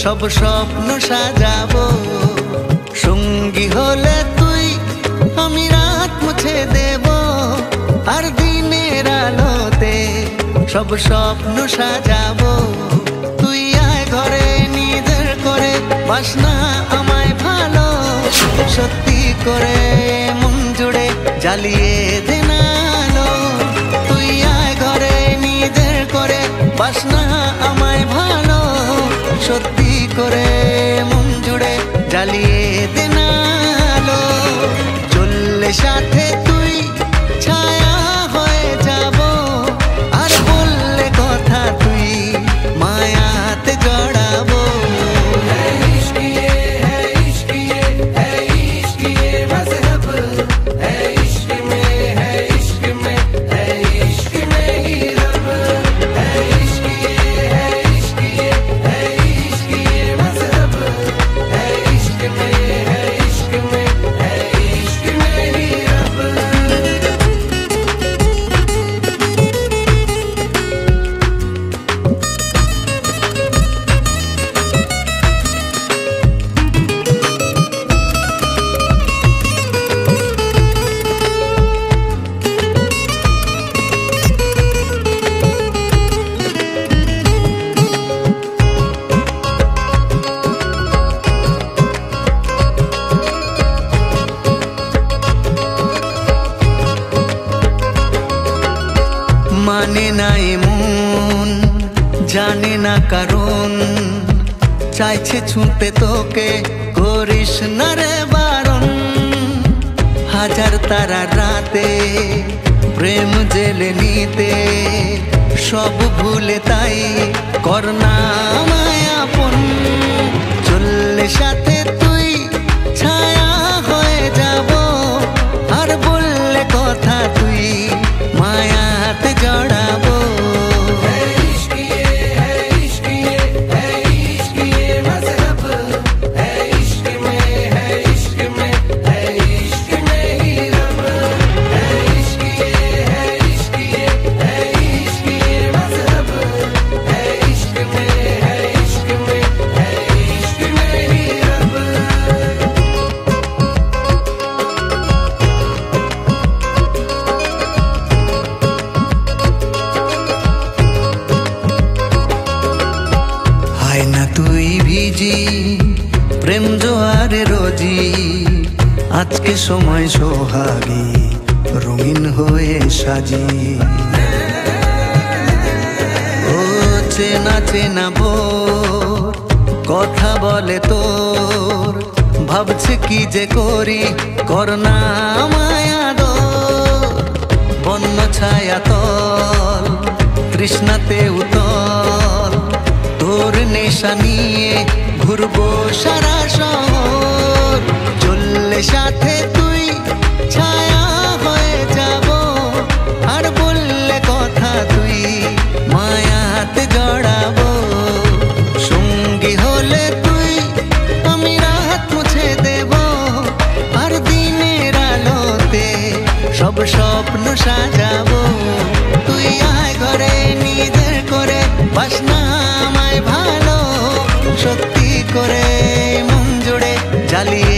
সব স্বপ্ন সাজাবো। সঙ্গী হলে তুই আমি রাত মুছে দেব, আর দিনের আলোতে সব স্বপ্ন সাজাবো। তুই আয় ঘরে নিজের করে, বাসনা আমায় ভালো, সত্যি করে মন জুড়ে জ্বালিয়ে দে না আলো। তুই আয় ঘরে নিজের করে, বাসনা আমায় ভালো, সত্যি করে মন জুড়ে জ্বালিয়ে দে না আলো। চললে সাথে তুই ছায়া হয়ে যাব, আর বললে কথা তুই মায়াতে জড়াবো। মানে না এমন, জানে না কারণ, চাইছে ছুঁতে তোকে, করিস না রে বারণ। হাজার তারার রাতে প্রেম জেলে নিতে, সব ভুলে তাই কর না আমায় আপন। চললে সাথে তুই ছায়া হয়ে যাব, আর বললে কথা তুই মায়াতে জড়াবো। তুই ভিজি প্রেম জোয়ারে রোজি, আজকে সময় সোহাগী রঙিন হয়ে সাজি। ও চেনা চেনা বোর কথা বলে তোর, ভাবছে কি যে করি, করোনা মায়া দো। বন্য ছায়া তল তৃষ্ণাতে উতল, তোর নেশা নিয়ে ঘুরবো সারা শহর। চললে সাথে তুই ছায়া হয়ে যাব, আর বললে কথা তুই মায়াতে জড়াবো। সঙ্গী হলে তুই আমি রাত মুছে দেব, আর দিনের আলোতে সব স্বপ্ন সাজাবো। তুই আয় ঘরে নিজের করে, বাসনা আমায় ভালো, সত্যি করে মন জুড়ে জ্বালিয়ে